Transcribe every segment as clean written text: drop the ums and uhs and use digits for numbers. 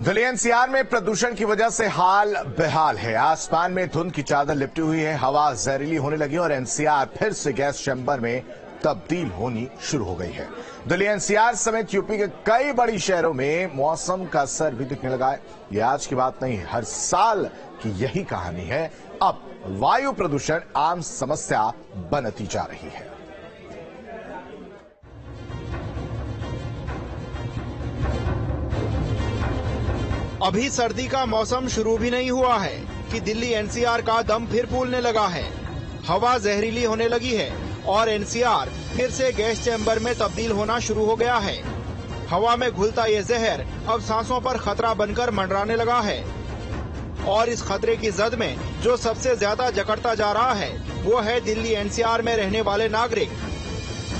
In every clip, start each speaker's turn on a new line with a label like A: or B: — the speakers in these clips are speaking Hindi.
A: दिल्ली एनसीआर में प्रदूषण की वजह से हाल बेहाल है। आसमान में धुंध की चादर लिपटी हुई है, हवा जहरीली होने लगी और एनसीआर फिर से गैस चैम्बर में तब्दील होनी शुरू हो गई है। दिल्ली एनसीआर समेत यूपी के कई बड़ी शहरों में मौसम का असर भी दिखने लगा है। ये आज की बात नहीं है, हर साल की यही कहानी है। अब वायु प्रदूषण आम समस्या बनती जा रही है।
B: अभी सर्दी का मौसम शुरू भी नहीं हुआ है कि दिल्ली एनसीआर का दम फिर फूलने लगा है। हवा जहरीली होने लगी है और एनसीआर फिर से गैस चैम्बर में तब्दील होना शुरू हो गया है। हवा में घुलता ये जहर अब सांसों पर खतरा बनकर मंडराने लगा है और इस खतरे की जद में जो सबसे ज्यादा जकड़ता जा रहा है वो है दिल्ली एनसीआर में रहने वाले नागरिक।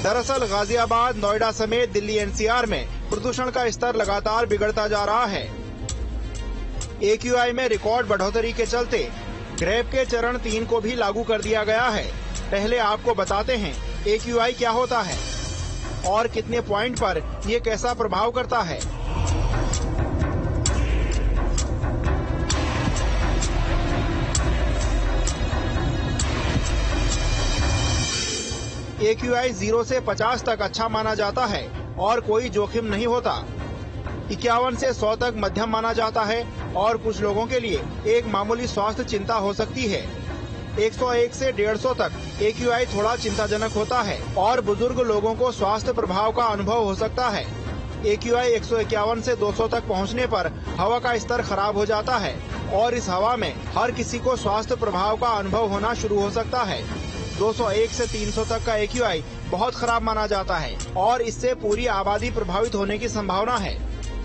B: दरअसल गाजियाबाद, नोएडा समेत दिल्ली एनसीआर में प्रदूषण का स्तर लगातार बिगड़ता जा रहा है। AQI में रिकॉर्ड बढ़ोतरी के चलते ग्रेप के चरण 3 को भी लागू कर दिया गया है। पहले आपको बताते हैं AQI क्या होता है और कितने पॉइंट पर ये कैसा प्रभाव करता है। AQI 0 से 50 तक अच्छा माना जाता है और कोई जोखिम नहीं होता। 51 से 100 तक मध्यम माना जाता है और कुछ लोगों के लिए एक मामूली स्वास्थ्य चिंता हो सकती है। 101 से 150 तक AQI थोड़ा चिंताजनक होता है और बुजुर्ग लोगों को स्वास्थ्य प्रभाव का अनुभव हो सकता है। AQI 151 से 200 तक पहुंचने पर हवा का स्तर खराब हो जाता है और इस हवा में हर किसी को स्वास्थ्य प्रभाव का अनुभव होना शुरू हो सकता है। 201 से 300 तक का AQI बहुत खराब माना जाता है और इससे पूरी आबादी प्रभावित होने की संभावना है।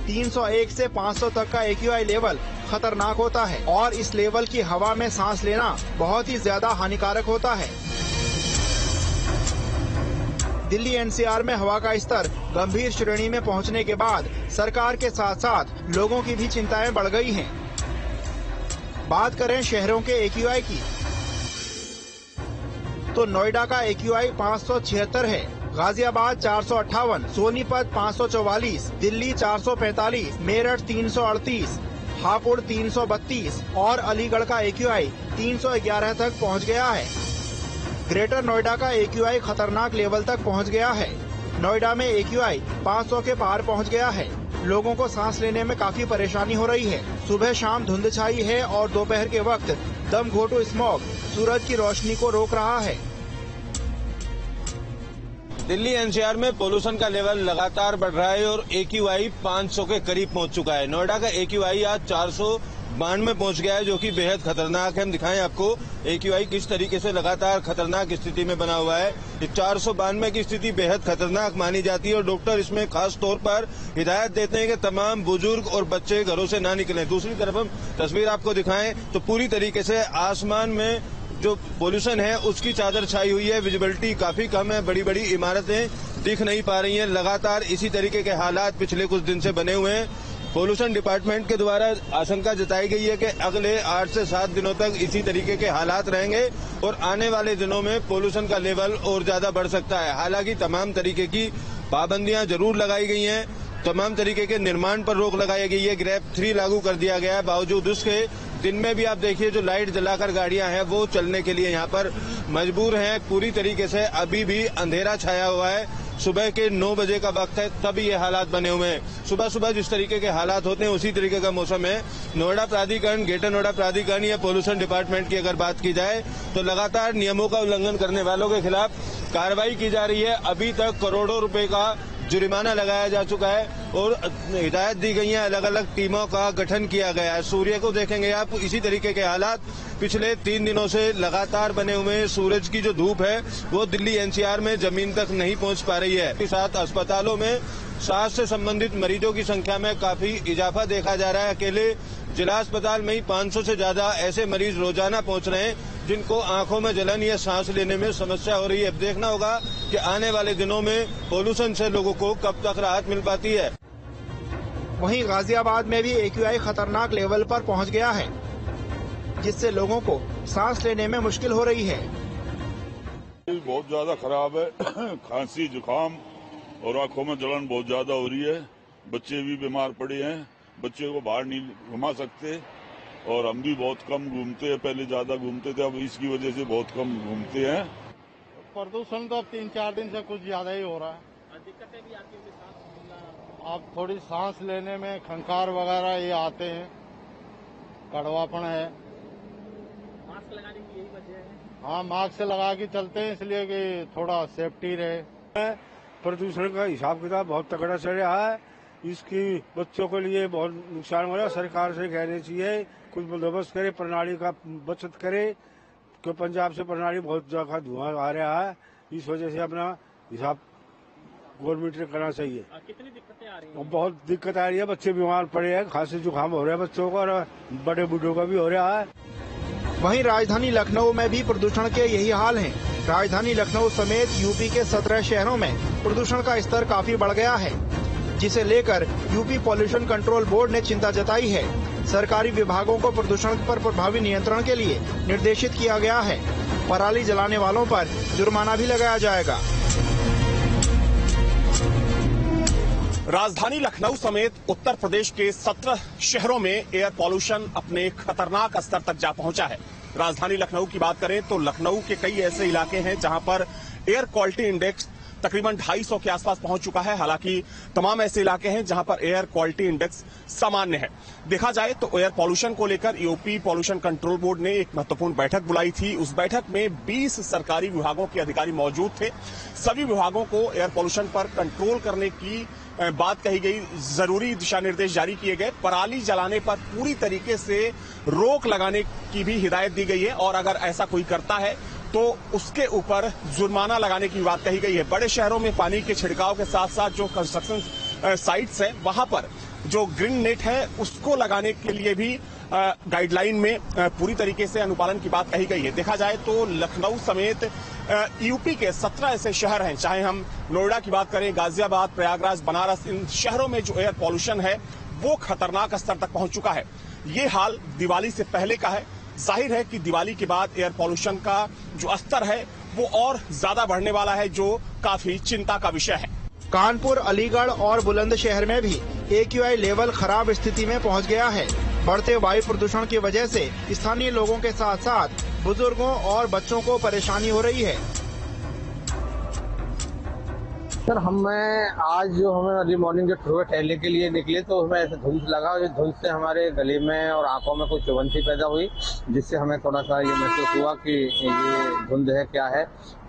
B: 301 से 500 तक का AQI लेवल खतरनाक होता है और इस लेवल की हवा में सांस लेना बहुत ही ज्यादा हानिकारक होता है। दिल्ली एनसीआर में हवा का स्तर गंभीर श्रेणी में पहुंचने के बाद सरकार के साथ साथ लोगों की भी चिंताएं बढ़ गई हैं। बात करें शहरों के AQI की तो नोएडा का AQI 576 है, गाजियाबाद 458, सोनीपत 544, दिल्ली 445, मेरठ 338, हापुड़ 332 और अलीगढ़ का AQI 311 तक पहुंच गया है। ग्रेटर नोएडा का AQI खतरनाक लेवल तक पहुंच गया है। नोएडा में AQI 500 के पार पहुंच गया है। लोगों को सांस लेने में काफी परेशानी हो रही है। सुबह शाम धुंध छाई है और दोपहर के वक्त दम घोटू स्मॉग सूरज की रोशनी को रोक रहा है।
C: दिल्ली एनसीआर में पोल्यूशन का लेवल लगातार बढ़ रहा है और AQI 500 के करीब पहुंच चुका है। नोएडा का AQI आज 492 पहुंच गया है, जो कि बेहद खतरनाक है। हम दिखाएं आपको AQI किस तरीके से लगातार खतरनाक स्थिति में बना हुआ है। 492 की स्थिति बेहद खतरनाक मानी जाती है और डॉक्टर इसमें खास तौर पर हिदायत देते हैं कि तमाम बुजुर्ग और बच्चे घरों से ना निकलें। दूसरी तरफ हम तस्वीर आपको दिखाएं तो पूरी तरीके से आसमान में जो पोल्यूशन है उसकी चादर छाई हुई है। विजिबिलिटी काफी कम है, बड़ी बड़ी इमारतें दिख नहीं पा रही हैं। लगातार इसी तरीके के हालात पिछले कुछ दिन से बने हुए हैं। पोल्यूशन डिपार्टमेंट के द्वारा आशंका जताई गई है कि अगले 8 से 7 दिनों तक इसी तरीके के हालात रहेंगे और आने वाले दिनों में पोल्यूशन का लेवल और ज्यादा बढ़ सकता है। हालांकि तमाम तरीके की पाबंदियां जरूर लगाई गई हैं, तमाम तरीके के निर्माण पर रोक लगाई गई है। ग्रेप 3 लागू कर दिया गया है। बावजूद उसके दिन में भी आप देखिए जो लाइट जलाकर गाड़ियां हैं वो चलने के लिए यहाँ पर मजबूर हैं। पूरी तरीके से अभी भी अंधेरा छाया हुआ है। सुबह के 9 बजे का वक्त है, तब ये हालात बने हुए हैं। सुबह सुबह जिस तरीके के हालात होते हैं उसी तरीके का मौसम है। नोएडा प्राधिकरण, ग्रेटर नोएडा प्राधिकरण या पोल्यूशन डिपार्टमेंट की अगर बात की जाए तो लगातार नियमों का उल्लंघन करने वालों के खिलाफ कार्रवाई की जा रही है। अभी तक करोड़ों रुपए का जुर्माना लगाया जा चुका है और हिदायत दी गई है। अलग अलग टीमों का गठन किया गया है। सूर्य को देखेंगे आप, इसी तरीके के हालात पिछले 3 दिनों से लगातार बने हुए हैं। सूरज की जो धूप है वो दिल्ली एनसीआर में जमीन तक नहीं पहुंच पा रही है। साथ अस्पतालों में सांस से संबंधित मरीजों की संख्या में काफी इजाफा देखा जा रहा है। अकेले जिला अस्पताल में ही 500 से ज्यादा ऐसे मरीज रोजाना पहुंच रहे हैं जिनको आंखों में जलन या सांस लेने में समस्या हो रही है। अब देखना होगा कि आने वाले दिनों में पोल्यूशन से लोगों को कब तक राहत मिल पाती है।
B: वहीं गाजियाबाद में भी AQI खतरनाक लेवल पर पहुंच गया है, जिससे लोगों को सांस लेने में मुश्किल हो रही है।
D: बहुत ज्यादा खराब है। खांसी, जुकाम और आंखों में जलन बहुत ज्यादा हो रही है। बच्चे भी बीमार पड़े हैं बच्चे को बाहर नहीं घुमा सकते और हम भी बहुत कम घूमते हैं। पहले ज्यादा घूमते थे, अब इसकी वजह से बहुत कम घूमते हैं।
E: प्रदूषण तो अब 3-4 दिन से कुछ ज्यादा ही हो रहा है।
F: दिक्कतें भी आती होंगी सांस लेना।
E: अब थोड़ी सांस लेने में खंखार वगैरह ये आते हैं, कड़वापन है।
F: मास्क लगाने की यही वजह है।
E: हाँ, मास्क लगा के चलते हैं इसलिए कि थोड़ा सेफ्टी रहे।
G: प्रदूषण का हिसाब किताब बहुत तगड़ा चल रहा है। इसकी बच्चों के लिए बहुत नुकसान हो रहा है। सरकार से कहना चाहिए कुछ बंदोबस्त करे, प्रणाली का बचत करे, क्यों पंजाब से प्रणाली बहुत जगह धुआं आ रहा है। इस वजह से अपना हिसाब गवर्नमेंट ने करना चाहिए।
F: कितनी दिक्कतें आ रही हैं?
G: बहुत दिक्कत आ रही है, बच्चे बीमार पड़े हैं, खांसी जुकाम हो रहा है बच्चों का और बड़े बूढ़ों का भी हो रहा है।
B: वहीं राजधानी लखनऊ में भी प्रदूषण के यही हाल हैं। राजधानी लखनऊ समेत यूपी के 17 शहरों में प्रदूषण का स्तर काफी बढ़ गया है, जिसे लेकर यूपी पॉल्यूशन कंट्रोल बोर्ड ने चिंता जताई है। सरकारी विभागों को प्रदूषण पर प्रभावी नियंत्रण के लिए निर्देशित किया गया है। पराली जलाने वालों पर जुर्माना भी लगाया जाएगा।
H: राजधानी लखनऊ समेत उत्तर प्रदेश के 17 शहरों में एयर पॉल्यूशन अपने खतरनाक स्तर तक जा पहुंचा है। राजधानी लखनऊ की बात करें तो लखनऊ के कई ऐसे इलाके हैं जहां पर एयर क्वालिटी इंडेक्स तकरीबन 250 के आसपास पहुंच चुका है। हालांकि तमाम ऐसे इलाके हैं जहां पर एयर क्वालिटी इंडेक्स सामान्य है। देखा जाए तो एयर पॉल्यूशन को लेकर यूपी पॉल्यूशन कंट्रोल बोर्ड ने एक महत्वपूर्ण बैठक बुलाई थी। उस बैठक में 20 सरकारी विभागों के अधिकारी मौजूद थे। सभी विभागों को एयर पॉल्यूशन पर कंट्रोल करने की बात कही गई, जरूरी दिशा निर्देश जारी किए गए, पराली जलाने पर पूरी तरीके से रोक लगाने की भी हिदायत दी गई है और अगर ऐसा कोई करता है तो उसके ऊपर जुर्माना लगाने की बात कही गई है। बड़े शहरों में पानी के छिड़काव के साथ साथ जो कंस्ट्रक्शन साइट्स हैं वहां पर जो ग्रीन नेट है उसको लगाने के लिए भी गाइडलाइन में पूरी तरीके से अनुपालन की बात कही गई है। देखा जाए तो लखनऊ समेत यूपी के 17 ऐसे शहर हैं, चाहे हम नोएडा की बात करें, गाजियाबाद, प्रयागराज, बनारस, इन शहरों में जो एयर पॉल्यूशन है वो खतरनाक स्तर तक पहुंच चुका है। ये हाल दिवाली से पहले का है। जाहिर है कि दिवाली के बाद एयर पॉल्यूशन का जो स्तर है वो और ज्यादा बढ़ने वाला है, जो काफी चिंता का विषय है।
B: कानपुर, अलीगढ़ और बुलंदशहर में भी AQI लेवल खराब स्थिति में पहुंच गया है। बढ़ते वायु प्रदूषण की वजह से स्थानीय लोगों के साथ साथ बुजुर्गों और बच्चों को परेशानी हो रही है।
I: सर हमें आज जो हमें अर्ली मॉर्निंग जो सुबह टहलने के लिए निकले तो हमें ऐसे धुंध लगा और धुंध से हमारे गले में और आंखों में कुछ चुभन सी पैदा हुई, जिससे हमें थोड़ा सा ये महसूस हुआ कि ये धुंध है क्या है।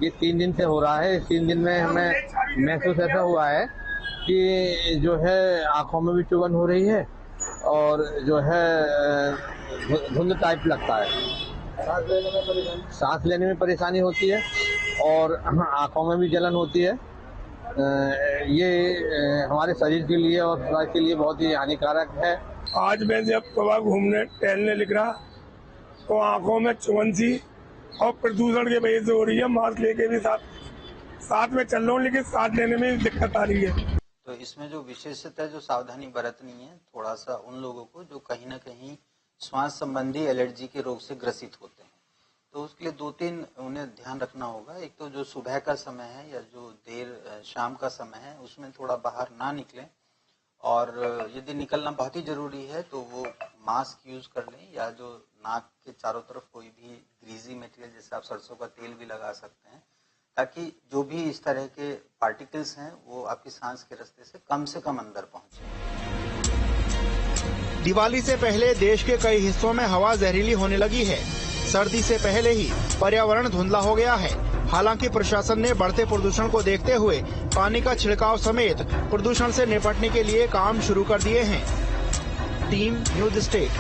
I: ये 3 दिन से हो रहा है। इस 3 दिन में हमें महसूस ऐसा हुआ है कि जो है आंखों में भी चुभन हो रही है और जो है धुंध टाइप लगता है। सांस लेने में परेशानी होती है और आंखों में भी जलन होती है। ये हमारे शरीर के लिए और स्वास्थ्य के लिए बहुत ही हानिकारक है।
G: आज मैं जब सुबह घूमने टहलने निकला तो आंखों में चुभन सी और प्रदूषण की वजह से हो रही है। मास्क लेके भी साथ में चल रहा हूँ, लेकिन सांस लेने में दिक्कत आ रही है।
J: तो इसमें जो विशेषतः जो सावधानी बरतनी है थोड़ा सा उन लोगों को जो कहीं ना कहीं श्वास संबंधी एलर्जी के रोग से ग्रसित होते हैं, तो उसके लिए 2-3 उन्हें ध्यान रखना होगा। एक तो जो सुबह का समय है या जो देर शाम का समय है उसमें थोड़ा बाहर ना निकलें, और यदि निकलना बहुत ही जरूरी है तो वो मास्क यूज कर लें या जो नाक के चारों तरफ कोई भी ग्रीजी मटेरियल जैसे आप सरसों का तेल भी लगा सकते हैं, ताकि जो भी इस तरह के पार्टिकल्स हैं वो आपकी सांस के रास्ते से कम अंदर पहुंचे।
B: दिवाली से पहले देश के कई हिस्सों में हवा जहरीली होने लगी है। सर्दी से पहले ही पर्यावरण धुंधला हो गया है। हालांकि प्रशासन ने बढ़ते प्रदूषण को देखते हुए पानी का छिड़काव समेत प्रदूषण से निपटने के लिए काम शुरू कर दिए हैं। Team news state.